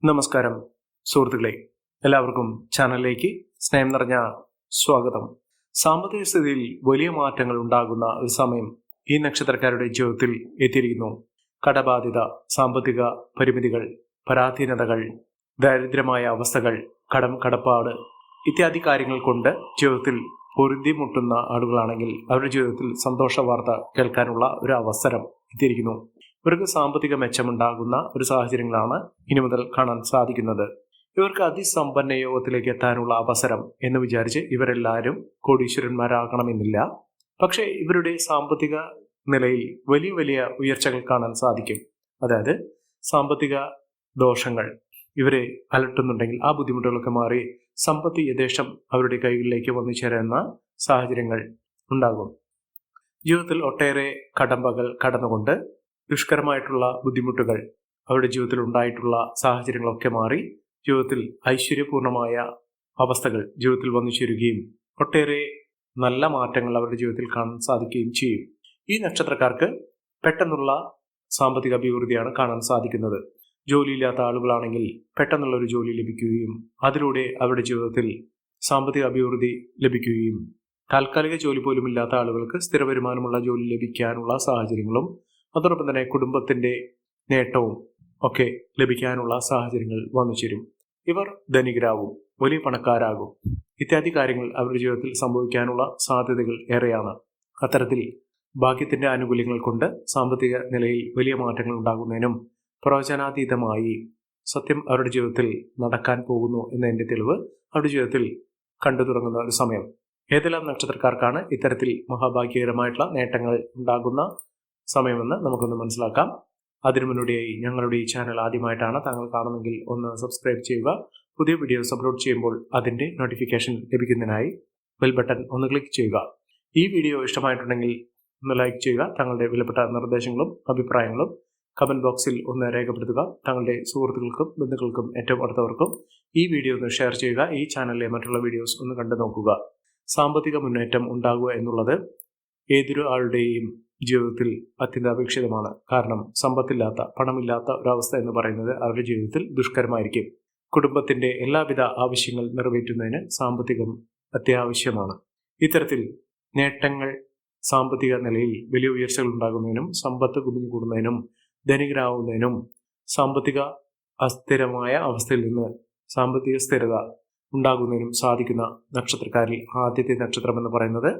നമസ്കാരം സുഹൃത്തുക്കളെ, എല്ലാവർക്കും ചാനലിലേക്ക് സ്നേഹം നിറഞ്ഞ സ്വാഗതം. സാമ്പത്തിക സ്ഥിതിയിൽ വലിയ മാറ്റങ്ങൾ ഉണ്ടാകുന്ന ഒരു സമയം ഈ നക്ഷത്രക്കാരുടെ ജീവിതത്തിൽ എത്തിയിരിക്കുന്നു. കടബാധ്യത, സാമ്പത്തിക പരിമിതികൾ, പരാധീനതകൾ, ദാരിദ്ര്യമായ അവസ്ഥകൾ, കടപ്പാട് ഇത്യാദി കാര്യങ്ങൾ കൊണ്ട് ജീവിതത്തിൽ പൊരുതിമുട്ടുന്ന ആളുകളാണെങ്കിൽ അവരുടെ ജീവിതത്തിൽ സന്തോഷ വാർത്ത കേൾക്കാനുള്ള ഒരു അവസരം എത്തിയിരിക്കുന്നു. ഇവർക്ക് സാമ്പത്തിക മെച്ചമുണ്ടാകുന്ന ഒരു സാഹചര്യങ്ങളാണ് ഇനി മുതൽ കാണാൻ സാധിക്കുന്നത്. ഇവർക്ക് അതിസമ്പന്ന യോഗത്തിലേക്ക് എത്താനുള്ള അവസരം എന്ന് വിചാരിച്ച് ഇവരെല്ലാവരും കോടീശ്വരന്മാരാകണമെന്നില്ല. പക്ഷേ ഇവരുടെ സാമ്പത്തിക നിലയിൽ വലിയ വലിയ ഉയർച്ചകൾ കാണാൻ സാധിക്കും. അതായത് സാമ്പത്തിക ദോഷങ്ങൾ ഇവരെ അലട്ടുന്നുണ്ടെങ്കിൽ ആ ബുദ്ധിമുട്ടുകളൊക്കെ മാറി സമ്പത്ത് യഥേഷ്ടം അവരുടെ കൈകളിലേക്ക് വന്നു ചേരുന്ന സാഹചര്യങ്ങൾ ഉണ്ടാകും. ജീവിതത്തിൽ ഒട്ടേറെ കടമ്പകൾ കടന്നുകൊണ്ട് ദുഷ്കരമായിട്ടുള്ള ബുദ്ധിമുട്ടുകൾ അവരുടെ ജീവിതത്തിൽ ഉണ്ടായിട്ടുള്ള സാഹചര്യങ്ങളൊക്കെ മാറി ജീവിതത്തിൽ ഐശ്വര്യപൂർണമായ അവസ്ഥകൾ ജീവിതത്തിൽ വന്നു ചേരുകയും ഒട്ടേറെ നല്ല മാറ്റങ്ങൾ അവരുടെ ജീവിതത്തിൽ കാണാൻ സാധിക്കുകയും ചെയ്യും. ഈ നക്ഷത്രക്കാർക്ക് പെട്ടെന്നുള്ള സാമ്പത്തിക അഭിവൃദ്ധിയാണ് കാണാൻ സാധിക്കുന്നത്. ജോലിയില്ലാത്ത ആളുകളാണെങ്കിൽ പെട്ടെന്നുള്ളൊരു ജോലി ലഭിക്കുകയും അതിലൂടെ അവരുടെ ജീവിതത്തിൽ സാമ്പത്തിക അഭിവൃദ്ധി ലഭിക്കുകയും താൽക്കാലിക ജോലി പോലും ഇല്ലാത്ത ആളുകൾക്ക് സ്ഥിര വരുമാനമുള്ള ജോലി ലഭിക്കാനുള്ള സാഹചര്യങ്ങളും അതോടൊപ്പം തന്നെ കുടുംബത്തിന്റെ നേട്ടവും ഒക്കെ ലഭിക്കാനുള്ള സാഹചര്യങ്ങൾ വന്നു ചേരും. ഇവർ ധനികരാകും, വലിയ പണക്കാരാകും. ഇത്യാദി കാര്യങ്ങൾ അവരുടെ ജീവിതത്തിൽ സംഭവിക്കാനുള്ള സാധ്യതകൾ ഏറെയാണ്. അത്തരത്തിൽ ഭാഗ്യത്തിന്റെ ആനുകൂല്യങ്ങൾ കൊണ്ട് സാമ്പത്തിക നിലയിൽ വലിയ മാറ്റങ്ങൾ ഉണ്ടാകുന്നതിനും പ്രവചനാതീതമായി സത്യം അവരുടെ ജീവിതത്തിൽ നടക്കാൻ പോകുന്നു എന്നതിന്റെ തെളിവ് അവരുടെ ജീവിതത്തിൽ കണ്ടു തുടങ്ങുന്ന ഒരു സമയം. ഏതെല്ലാം നക്ഷത്രക്കാർക്കാണ് ഇത്തരത്തിൽ മഹാഭാഗ്യകരമായിട്ടുള്ള നേട്ടങ്ങൾ ഉണ്ടാകുന്ന സമയമെന്ന് നമുക്കൊന്ന് മനസ്സിലാക്കാം. അതിനു മുന്നോടിയായി ഞങ്ങളുടെ ഈ ചാനൽ ആദ്യമായിട്ടാണ് താങ്കൾ കാണുമെങ്കിൽ ഒന്ന് സബ്സ്ക്രൈബ് ചെയ്യുക. പുതിയ വീഡിയോസ് അപ്ലോഡ് ചെയ്യുമ്പോൾ അതിന്റെ നോട്ടിഫിക്കേഷൻ ലഭിക്കുന്നതിനായി ബെൽ ബട്ടൺ ഒന്ന് ക്ലിക്ക് ചെയ്യുക. ഈ വീഡിയോ ഇഷ്ടമായിട്ടുണ്ടെങ്കിൽ ഒന്ന് ലൈക്ക് ചെയ്യുക. തങ്ങളുടെ വിലപ്പെട്ട നിർദ്ദേശങ്ങളും അഭിപ്രായങ്ങളും കമന്റ് ബോക്സിൽ ഒന്ന് രേഖപ്പെടുത്തുക. തങ്ങളുടെ സുഹൃത്തുക്കൾക്കും ബന്ധുക്കൾക്കും ഏറ്റവും അടുത്തവർക്കും ഈ വീഡിയോ ഒന്ന് ഷെയർ ചെയ്യുക. ഈ ചാനലിലെ മറ്റുള്ള വീഡിയോസ് ഒന്ന് കണ്ടു നോക്കുക. സാമ്പത്തിക മുന്നേറ്റം ഉണ്ടാകുക എന്നുള്ളത് ഏതൊരു ആളുടെയും ജീവിതത്തിൽ അത്യന്താപേക്ഷിതമാണ്. കാരണം സമ്പത്തില്ലാത്ത, പണമില്ലാത്ത ഒരവസ്ഥ എന്ന് പറയുന്നത് അവരുടെ ജീവിതത്തിൽ ദുഷ്കരമായിരിക്കും. കുടുംബത്തിന്റെ എല്ലാവിധ ആവശ്യങ്ങൾ നിറവേറ്റുന്നതിന് സാമ്പത്തികം അത്യാവശ്യമാണ്. ഇത്തരത്തിൽ നേട്ടങ്ങൾ സാമ്പത്തിക നിലയിൽ വലിയ ഉയർച്ചകൾ ഉണ്ടാകുന്നതിനും സമ്പത്ത് കുമിഞ്ഞുകൂടുന്നതിനും ധനികരാകുന്നതിനും സാമ്പത്തിക അസ്ഥിരമായ അവസ്ഥയിൽ നിന്ന് സാമ്പത്തിക സ്ഥിരത ഉണ്ടാകുന്നതിനും സാധിക്കുന്ന നക്ഷത്രക്കാരിൽ ആദ്യത്തെ നക്ഷത്രം എന്ന് പറയുന്നത്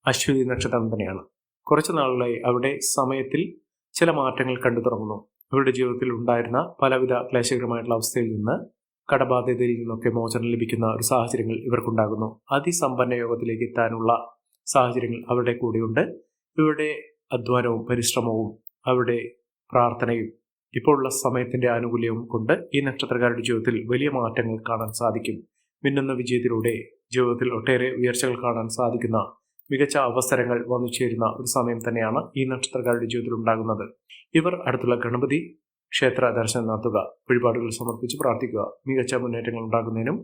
അശ്വതി നക്ഷത്രം തന്നെയാണ്. കുറച്ചു നാളുകളായി അവരുടെ സമയത്തിൽ ചില മാറ്റങ്ങൾ കണ്ടു തുടങ്ങുന്നു. അവരുടെ ജീവിതത്തിൽ ഉണ്ടായിരുന്ന പലവിധ ക്ലേശകരമായിട്ടുള്ള അവസ്ഥയിൽ നിന്ന്, കടബാധ്യതയിൽ നിന്നൊക്കെ മോചനം ലഭിക്കുന്ന ഒരു സാഹചര്യങ്ങൾ ഇവർക്കുണ്ടാകുന്നു. അതിസമ്പന്ന യോഗത്തിലേക്ക് എത്താനുള്ള സാഹചര്യങ്ങൾ അവരുടെ കൂടെയുണ്ട്. ഇവരുടെ അധ്വാനവും പരിശ്രമവും അവരുടെ പ്രാർത്ഥനയും ഇപ്പോഴുള്ള സമയത്തിന്റെ ആനുകൂല്യവും കൊണ്ട് ഈ നക്ഷത്രക്കാരുടെ ജീവിതത്തിൽ വലിയ മാറ്റങ്ങൾ കാണാൻ സാധിക്കും. മിന്നുന്ന വിജയത്തിലൂടെ ജീവിതത്തിൽ ഒട്ടേറെ ഉയർച്ചകൾ കാണാൻ സാധിക്കുന്ന മികച്ച അവസരങ്ങൾ വന്നു ചേരുന്ന ഒരു സമയം തന്നെയാണ് ഈ നക്ഷത്രക്കാരുടെ ജീവിതത്തിൽ ഉണ്ടാകുന്നത്. ഇവർ അടുത്തുള്ള ഗണപതി ക്ഷേത്ര ദർശനം നടത്തുക, വഴിപാടുകൾ സമർപ്പിച്ച് പ്രാർത്ഥിക്കുക. മികച്ച മുന്നേറ്റങ്ങൾ ഉണ്ടാകുന്നതിനും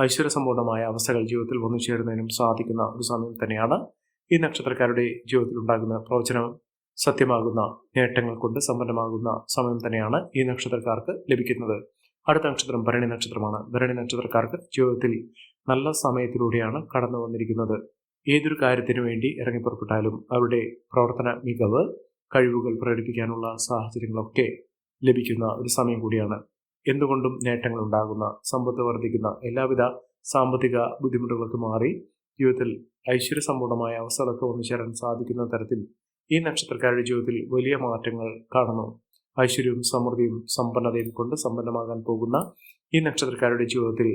ഐശ്വര്യസമ്പൂർണമായ അവസ്ഥകൾ ജീവിതത്തിൽ വന്നു ചേരുന്നതിനും സാധിക്കുന്ന ഒരു സമയം തന്നെയാണ് ഈ നക്ഷത്രക്കാരുടെ ജീവിതത്തിൽ ഉണ്ടാകുന്ന പ്രവചനം സത്യമാകുന്ന നേട്ടങ്ങൾ കൊണ്ട് സമ്പന്നമാകുന്ന സമയം തന്നെയാണ് ഈ നക്ഷത്രക്കാർക്ക് ലഭിക്കുന്നത്. അടുത്ത നക്ഷത്രം ഭരണി നക്ഷത്രമാണ്. ഭരണി നക്ഷത്രക്കാർക്ക് ജീവിതത്തിൽ നല്ല സമയത്തിലൂടെയാണ് കടന്നു വന്നിരിക്കുന്നത്. ഏതൊരു കാര്യത്തിനു വേണ്ടി ഇറങ്ങിപ്പുറപ്പെട്ടാലും അവരുടെ പ്രവർത്തന മികവ്, കഴിവുകൾ പ്രകടിപ്പിക്കാനുള്ള സാഹചര്യങ്ങളൊക്കെ ലഭിക്കുന്ന ഒരു സമയം കൂടിയാണ്. എന്തുകൊണ്ടും നേട്ടങ്ങൾ ഉണ്ടാകുന്ന, സമ്പത്ത് വർദ്ധിക്കുന്ന, എല്ലാവിധ സാമ്പത്തിക ബുദ്ധിമുട്ടുകളൊക്കെ മാറി ജീവിതത്തിൽ ഐശ്വര്യസമ്പൂർണമായ അവസ്ഥകളൊക്കെ വന്നു ചേരാൻ സാധിക്കുന്ന തരത്തിൽ ഈ നക്ഷത്രക്കാരുടെ ജീവിതത്തിൽ വലിയ മാറ്റങ്ങൾ കാണുന്നു. ഐശ്വര്യവും സമൃദ്ധിയും സമ്പന്നതയും കൊണ്ട് സമ്പന്നമാകാൻ പോകുന്ന ഈ നക്ഷത്രക്കാരുടെ ജീവിതത്തിൽ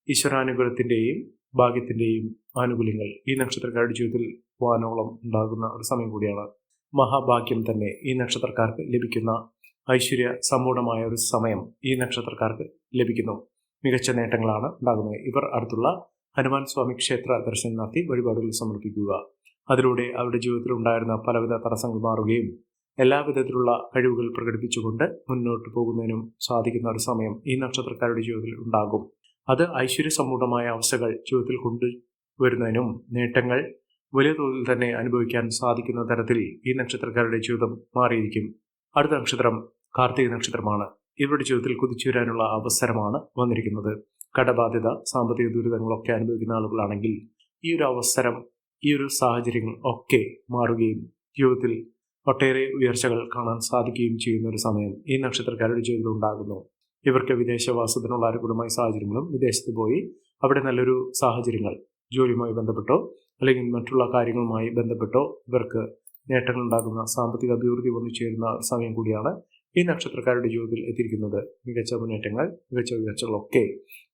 ഈശ്വരാനുഗ്രഹത്തിന്റെയും ഭാഗ്യത്തിന്റെയും ആനുകൂല്യങ്ങൾ ഈ നക്ഷത്രക്കാരുടെ ജീവിതത്തിൽ വാനോളം ഉണ്ടാകുന്ന ഒരു സമയം കൂടിയാണ്. മഹാഭാഗ്യം തന്നെ ഈ നക്ഷത്രക്കാർക്ക് ലഭിക്കുന്ന ഐശ്വര്യ സമ്പൂർണമായ ഒരു സമയം ഈ നക്ഷത്രക്കാർക്ക് ലഭിക്കുന്നു. മികച്ച നേട്ടങ്ങളാണ് ഉണ്ടാകുന്നത്. ഇവർ അടുത്തുള്ള ഹനുമാൻ സ്വാമി ക്ഷേത്ര ദർശനം നടത്തി വഴിപാടുകൾ സമർപ്പിക്കുക. അതിലൂടെ അവരുടെ ജീവിതത്തിൽ ഉണ്ടായിരുന്ന പലവിധ തടസ്സങ്ങൾ മാറുകയും എല്ലാവിധത്തിലുള്ള കഴിവുകൾ പ്രകടിപ്പിച്ചുകൊണ്ട് മുന്നോട്ട് പോകുന്നതിനും സാധിക്കുന്ന ഒരു സമയം ഈ നക്ഷത്രക്കാരുടെ ജീവിതത്തിൽ ഉണ്ടാകും. അത് ഐശ്വര്യസമ്പൂർണമായ അവസ്ഥകൾ ജീവിതത്തിൽ കൊണ്ടുവരുന്നതിനും നേട്ടങ്ങൾ വലിയ തോതിൽ തന്നെ അനുഭവിക്കാൻ സാധിക്കുന്ന തരത്തിൽ ഈ നക്ഷത്രക്കാരുടെ ജീവിതം മാറിയിരിക്കും. അടുത്ത നക്ഷത്രം കാർത്തിക നക്ഷത്രമാണ്. ഇവരുടെ ജീവിതത്തിൽ കുതിച്ചുവരാനുള്ള അവസരമാണ് വന്നിരിക്കുന്നത്. കടബാധ്യത, സാമ്പത്തിക ദുരിതങ്ങളൊക്കെ അനുഭവിക്കുന്ന ആളുകളാണെങ്കിൽ ഈ ഒരു അവസരം, ഈ ഒരു സാഹചര്യങ്ങൾ ഒക്കെ മാറുകയും ജീവിതത്തിൽ ഒട്ടേറെ ഉയർച്ചകൾ കാണാൻ സാധിക്കുകയും ചെയ്യുന്ന ഒരു സമയം ഈ നക്ഷത്രക്കാരുടെ ജീവിതത്തിൽ ഉണ്ടാകുന്നു. ഇവർക്ക് വിദേശവാസത്തിനുള്ള അനുകൂലമായ സാഹചര്യങ്ങളും വിദേശത്ത് പോയി അവിടെ നല്ലൊരു സാഹചര്യങ്ങൾ ജോലിയുമായി ബന്ധപ്പെട്ടോ അല്ലെങ്കിൽ മറ്റുള്ള കാര്യങ്ങളുമായി ബന്ധപ്പെട്ടോ ഇവർക്ക് നേട്ടങ്ങൾ ഉണ്ടാകുന്ന സാമ്പത്തിക അഭിവൃദ്ധി വന്നു ചേരുന്ന ഒരു സമയം കൂടിയാണ് ഈ നക്ഷത്രക്കാരുടെ ജീവിതത്തിൽ എത്തിയിരിക്കുന്നത്. മികച്ച മുന്നേറ്റങ്ങൾ, മികച്ച ഉയർച്ചകളൊക്കെ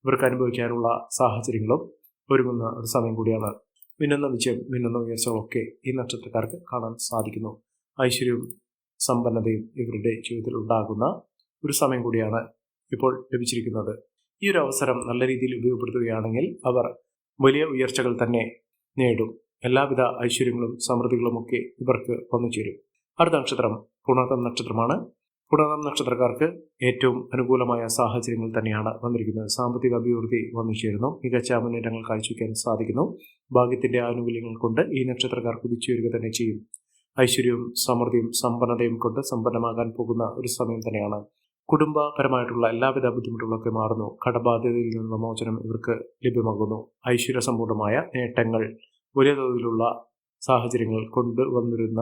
ഇവർക്ക് അനുഭവിക്കാനുള്ള സാഹചര്യങ്ങളും ഒരുങ്ങുന്ന ഒരു സമയം കൂടിയാണ്. മിന്നുന്ന വിജയം, മിന്നുന്ന ഉയർച്ചകളൊക്കെ ഈ നക്ഷത്രക്കാർക്ക് കാണാൻ സാധിക്കുന്നു. ഐശ്വര്യവും സമ്പന്നതയും ഇവരുടെ ജീവിതത്തിൽ ഉണ്ടാകുന്ന ഒരു സമയം കൂടിയാണ് ഇപ്പോൾ ലഭിച്ചിരിക്കുന്നത്. ഈ ഒരു അവസരം നല്ല രീതിയിൽ ഉപയോഗപ്പെടുത്തുകയാണെങ്കിൽ അവർ വലിയ ഉയർച്ചകൾ തന്നെ നേടും. എല്ലാവിധ ഐശ്വര്യങ്ങളും സമൃദ്ധികളും ഒക്കെ ഇവർക്ക് വന്നു ചേരും. അടുത്ത നക്ഷത്രം പുണർതം നക്ഷത്രമാണ്. പുണർതം നക്ഷത്രക്കാർക്ക് ഏറ്റവും അനുകൂലമായ സാഹചര്യങ്ങൾ തന്നെയാണ് വന്നിരിക്കുന്നത്. സാമ്പത്തിക അഭിവൃദ്ധി വന്നു ചേരുന്നു. മികച്ച മുന്നേറ്റങ്ങൾ കാഴ്ചവെക്കാൻ സാധിക്കുന്നു. ഭാഗ്യത്തിന്റെ ആനുകൂല്യങ്ങൾ കൊണ്ട് ഈ നക്ഷത്രക്കാർ കുതിച്ചുവരിക തന്നെ ചെയ്യും. ഐശ്വര്യവും സമൃദ്ധിയും സമ്പന്നതയും കൊണ്ട് സമ്പന്നമാകാൻ പോകുന്ന ഒരു സമയം തന്നെയാണ്. കുടുംബപരമായിട്ടുള്ള എല്ലാവിധ ബുദ്ധിമുട്ടുകളൊക്കെ മാറുന്നു. കടബാധ്യതയിൽ നിന്നുള്ള മോചനം ഇവർക്ക് ലഭ്യമാകുന്നു. ഐശ്വര്യസമ്പൂർണമായ നേട്ടങ്ങൾ, വലിയ തോതിലുള്ള സാഹചര്യങ്ങൾ കൊണ്ടുവന്നിരുന്ന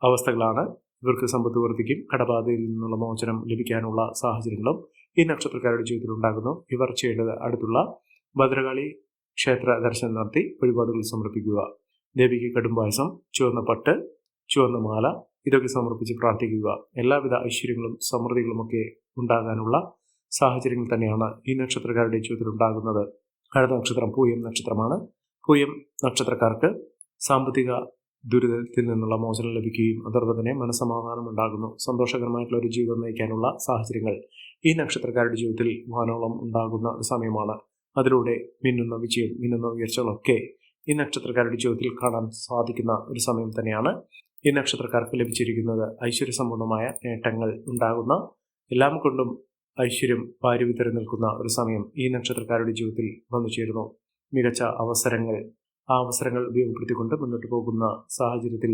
അവസ്ഥകളാണ് ഇവർക്ക് സമ്പത്ത് വർദ്ധിക്കും. കടബാധയിൽ നിന്നുള്ള മോചനം ലഭിക്കാനുള്ള സാഹചര്യങ്ങളും ഈ നക്ഷത്രക്കാരുടെ ജീവിതത്തിൽ ഉണ്ടാകുന്നു. ഇവർ ചെയ്യേണ്ടത് അടുത്തുള്ള ഭദ്രകാളി ക്ഷേത്ര ദർശനം നടത്തി വഴിപാടുകൾ സമർപ്പിക്കുക. ദേവിക്ക് കടുംപായസം, ചുവന്ന പട്ട്, ചുവന്ന മാല ഇതൊക്കെ സമർപ്പിച്ച് പ്രാർത്ഥിക്കുക. എല്ലാവിധ ഐശ്വര്യങ്ങളും സമൃദ്ധികളുമൊക്കെ ഉണ്ടാകാനുള്ള സാഹചര്യങ്ങൾ തന്നെയാണ് ഈ നക്ഷത്രക്കാരുടെ ജീവിതത്തിൽ ഉണ്ടാകുന്നത്. അടുത്ത നക്ഷത്രം പൂയം നക്ഷത്രമാണ്. പൂയം നക്ഷത്രക്കാർക്ക് സാമ്പത്തിക ദുരിതത്തിൽ നിന്നുള്ള മോചനം ലഭിക്കുകയും അതോടൊപ്പം തന്നെ മനസ്സമാധാനം ഉണ്ടാകുന്നു. സന്തോഷകരമായിട്ടുള്ള ഒരു ജീവിതം നയിക്കാനുള്ള സാഹചര്യങ്ങൾ ഈ നക്ഷത്രക്കാരുടെ ജീവിതത്തിൽ വാനോളം ഉണ്ടാകുന്ന ഒരു സമയമാണ്. അതിലൂടെ മിന്നുന്ന വിജയം, മിന്നുന്ന ഉയർച്ചകളൊക്കെ ഈ നക്ഷത്രക്കാരുടെ ജീവിതത്തിൽ കാണാൻ സാധിക്കുന്ന ഒരു സമയം തന്നെയാണ് ഈ നക്ഷത്രക്കാർക്ക് ലഭിച്ചിരിക്കുന്നത്. ഐശ്വര്യസമ്പൂർണമായ നേട്ടങ്ങൾ ഉണ്ടാകുന്ന, എല്ലാം കൊണ്ടും ഐശ്വര്യം വാരി വിതറി നിൽക്കുന്ന ഒരു സമയം ഈ നക്ഷത്രക്കാരുടെ ജീവിതത്തിൽ വന്നു ചേരുന്നു. മികച്ച അവസരങ്ങൾ, ആ അവസരങ്ങൾ ഉപയോഗപ്പെടുത്തിക്കൊണ്ട് മുന്നോട്ട് പോകുന്ന സാഹചര്യത്തിൽ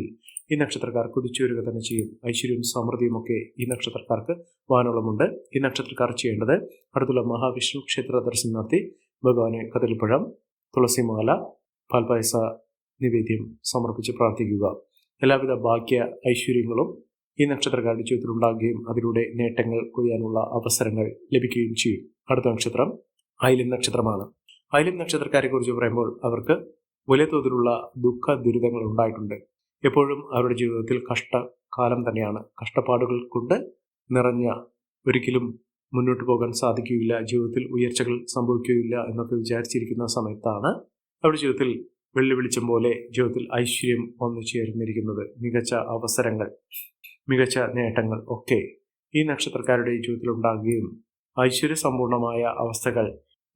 ഈ നക്ഷത്രക്കാർ കുതിച്ചുവരിക തന്നെ ചെയ്യും. ഐശ്വര്യവും സമൃദ്ധിയും ഒക്കെ ഈ നക്ഷത്രക്കാർക്ക് വാനോളമുണ്ട്. ഈ നക്ഷത്രക്കാർ ചെയ്യേണ്ടത് അടുത്തുള്ള മഹാവിഷ്ണു ക്ഷേത്ര ദർശനം നടത്തി ഭഗവാന് കദളിപ്പഴം, തുളസിമാല, പാൽപായസ നിവേദ്യം സമർപ്പിച്ച് പ്രാർത്ഥിക്കുക. എല്ലാവിധ ഭാഗ്യ ഐശ്വര്യങ്ങളും ഈ നക്ഷത്രക്കാരുടെ ജീവിതത്തിൽ ഉണ്ടാകുകയും അതിലൂടെ നേട്ടങ്ങൾ കൊയ്യാനുള്ള അവസരങ്ങൾ ലഭിക്കുകയും ചെയ്യും. അടുത്ത നക്ഷത്രം ആയില്യം നക്ഷത്രമാണ്. ആയില്യം നക്ഷത്രക്കാരെ കുറിച്ച് പറയുമ്പോൾ അവർക്ക് വലിയ തോതിലുള്ള ദുഃഖ ദുരിതങ്ങൾ ഉണ്ടായിട്ടുണ്ട്. എപ്പോഴും അവരുടെ ജീവിതത്തിൽ കഷ്ടകാലം തന്നെയാണ്. കഷ്ടപ്പാടുകൾ കൊണ്ട് നിറഞ്ഞ, ഒരിക്കലും മുന്നോട്ട് പോകാൻ സാധിക്കുകയില്ല, ജീവിതത്തിൽ ഉയർച്ചകൾ സംഭവിക്കുകയില്ല എന്നൊക്കെ വിചാരിച്ചിരിക്കുന്ന സമയത്താണ് അവരുടെ ജീവിതത്തിൽ വെള്ളി വെളിച്ചം പോലെ ജീവിതത്തിൽ ഐശ്വര്യം വന്നു ചേർന്നിരിക്കുന്നത്. മികച്ച അവസരങ്ങൾ, മികച്ച നേട്ടങ്ങൾ ഒക്കെ ഈ നക്ഷത്രക്കാരുടെ ജീവിതത്തിൽ ഉണ്ടാകുകയും ഐശ്വര്യസമ്പൂർണമായ അവസ്ഥകൾ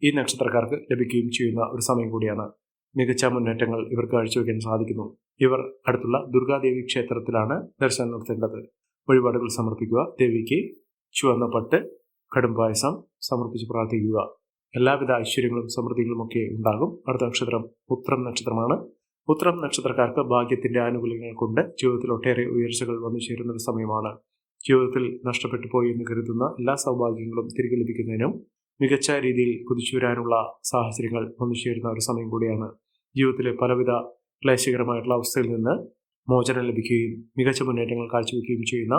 ഈ നക്ഷത്രക്കാർക്ക് ലഭിക്കുകയും ചെയ്യുന്ന ഒരു സമയം കൂടിയാണ്. മികച്ച മുന്നേറ്റങ്ങൾ ഇവർക്ക് കാഴ്ചവെക്കാൻ സാധിക്കുന്നു. ഇവർ അടുത്തുള്ള ദുർഗാദേവി ക്ഷേത്രത്തിലാണ് ദർശനം നടത്തേണ്ടത്. വഴിപാടുകൾ സമർപ്പിക്കുക. ദേവിക്ക് ചുവന്ന പട്ട്, കടുംപായസം സമർപ്പിച്ച് പ്രാർത്ഥിക്കുക. എല്ലാവിധ ഐശ്വര്യങ്ങളും സമൃദ്ധികളും ഒക്കെ ഉണ്ടാകും. അടുത്ത നക്ഷത്രം ഉത്രം നക്ഷത്രമാണ്. ഉത്രം നക്ഷത്രക്കാർക്ക് ഭാഗ്യത്തിന്റെ ആനുകൂല്യങ്ങൾ കൊണ്ട് ജീവിതത്തിൽ ഒട്ടേറെ ഉയർച്ചകൾ വന്നു ചേരുന്ന ഒരു സമയമാണ്. ജീവിതത്തിൽ നഷ്ടപ്പെട്ടു പോയി എന്ന് കരുതുന്ന എല്ലാ സൗഭാഗ്യങ്ങളും തിരികെ ലഭിക്കുന്നതിനും മികച്ച രീതിയിൽ കുതിച്ചുവരാനുള്ള സാഹചര്യങ്ങൾ വന്നു ചേരുന്ന ഒരു സമയം കൂടിയാണ്. ജീവിതത്തിലെ പലവിധ ക്ലേശകരമായിട്ടുള്ള അവസ്ഥയിൽ നിന്ന് മോചനം ലഭിക്കുകയും മികച്ച മുന്നേറ്റങ്ങൾ കാഴ്ചവെക്കുകയും ചെയ്യുന്ന,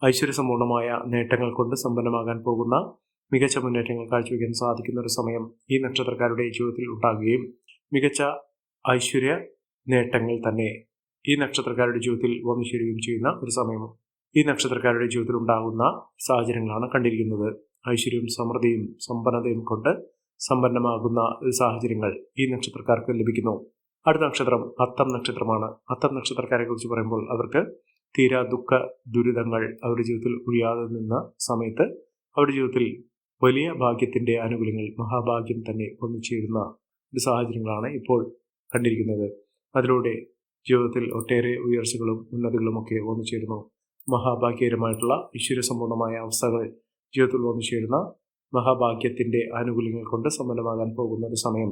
ഐശ്വര്യസമ്പൂർണമായ നേട്ടങ്ങൾ കൊണ്ട് സമ്പന്നമാകാൻ പോകുന്ന, മികച്ച മുന്നേറ്റങ്ങൾ കാഴ്ചവെക്കാൻ സാധിക്കുന്ന ഒരു സമയം ഈ നക്ഷത്രക്കാരുടെ ജീവിതത്തിൽ ഉണ്ടാകുകയും മികച്ച ഐശ്വര്യ നേട്ടങ്ങൾ തന്നെ ഈ നക്ഷത്രക്കാരുടെ ജീവിതത്തിൽ വന്നു ചേരുകയും ചെയ്യുന്ന ഒരു സമയം ഈ നക്ഷത്രക്കാരുടെ ജീവിതത്തിൽ ഉണ്ടാകുന്ന സാഹചര്യങ്ങളാണ് കണ്ടിരിക്കുന്നത്. ഐശ്വര്യവും സമൃദ്ധിയും സമ്പന്നതയും കൊണ്ട് സമ്പന്നമാകുന്ന സാഹചര്യങ്ങൾ ഈ നക്ഷത്രക്കാർക്ക് ലഭിക്കുന്നു. അടുത്ത നക്ഷത്രം അത്തം നക്ഷത്രമാണ്. അത്തം നക്ഷത്രക്കാരെ കുറിച്ച് പറയുമ്പോൾ അവർക്ക് തീരാ ദുഃഖ ദുരിതങ്ങൾ അവരുടെ ജീവിതത്തിൽ ഒഴിയാതെ നിന്ന സമയത്ത് അവരുടെ ജീവിതത്തിൽ വലിയ ഭാഗ്യത്തിന്റെ ആനുകൂല്യങ്ങൾ, മഹാഭാഗ്യം തന്നെ വന്നു ചേരുന്ന ഒരു സാഹചര്യങ്ങളാണ് ഇപ്പോൾ കണ്ടിരിക്കുന്നത്. അതിലൂടെ ജീവിതത്തിൽ ഒട്ടേറെ ഉയർച്ചകളും ഉന്നതികളും ഒക്കെ വന്നു ചേരുന്നു. മഹാഭാഗ്യകരമായിട്ടുള്ള ഐശ്വര്യസമ്പൂർണമായ അവസ്ഥകൾ ജീവിതത്തിൽ വന്നു ചേരുന്ന, മഹാഭാഗ്യത്തിന്റെ ആനുകൂല്യങ്ങൾ കൊണ്ട് സമ്പന്നമാകാൻ പോകുന്ന ഒരു സമയം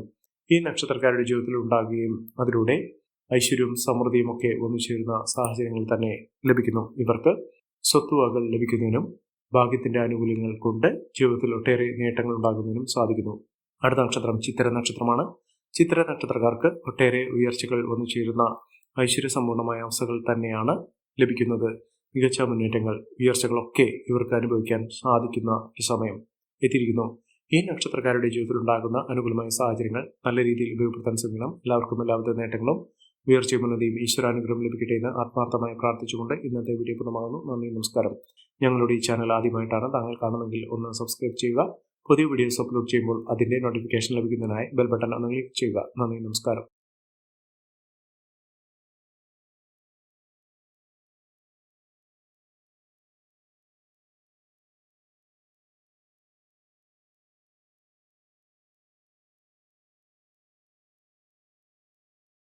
ഈ നക്ഷത്രക്കാരുടെ ജീവിതത്തിൽ ഉണ്ടാകുകയും അതിലൂടെ ഐശ്വര്യവും സമൃദ്ധിയും ഒക്കെ വന്നു ചേരുന്ന സാഹചര്യങ്ങൾ തന്നെ ലഭിക്കുന്നു. ഇവർക്ക് സ്വത്തുവകകൾ ലഭിക്കുന്നതിനും ഭാഗ്യത്തിന്റെ ആനുകൂല്യങ്ങൾ കൊണ്ട് ജീവിതത്തിൽ ഒട്ടേറെ നേട്ടങ്ങൾ ഉണ്ടാകുന്നതിനും സാധിക്കുന്നു. അടുത്ത നക്ഷത്രം ചിത്തിര നക്ഷത്രമാണ്. ചിത്തിര നക്ഷത്രക്കാർക്ക് ഒട്ടേറെ ഉയർച്ചകൾ വന്നു ചേരുന്ന ഐശ്വര്യസമ്പൂർണമായ അവസ്ഥകൾ തന്നെയാണ് ലഭിക്കുന്നത്. മികച്ച മുന്നേറ്റങ്ങൾ, ഉയർച്ചകളൊക്കെ ഇവർക്ക് അനുഭവിക്കാൻ സാധിക്കുന്ന ഒരു സമയം എത്തിയിരിക്കുന്നു. ഈ നക്ഷത്രക്കാരുടെ ജീവിതത്തിൽ ഉണ്ടാകുന്ന അനുകൂലമായ സാഹചര്യങ്ങൾ നല്ല രീതിയിൽ ഉപയോഗപ്പെടുത്താൻ ശ്രമിക്കണം. എല്ലാവർക്കും എല്ലാവിധ നേട്ടങ്ങളും ഉയർച്ചയും ഉന്നതിയും ഈശ്വരാനുഗ്രഹം ലഭിക്കട്ടെ എന്ന് ആത്മാർത്ഥമായി പ്രാർത്ഥിച്ചുകൊണ്ട് ഇന്നത്തെ വീഡിയോ പൂർണ്ണമാകുന്നു. നന്ദി, നമസ്കാരം. ഞങ്ങളുടെ ഈ ചാനൽ ആദ്യമായിട്ടാണ് താങ്കൾ കാണുന്നതെങ്കിൽ ഒന്ന് സബ്സ്ക്രൈബ് ചെയ്യുക. പുതിയ വീഡിയോസ് അപ്ലോഡ് ചെയ്യുമ്പോൾ അതിന്റെ നോട്ടിഫിക്കേഷൻ ലഭിക്കുന്നതിനായി ബെൽ ബട്ടൺ ഒന്ന് ക്ലിക്ക് ചെയ്യുക. നന്ദി, നമസ്കാരം.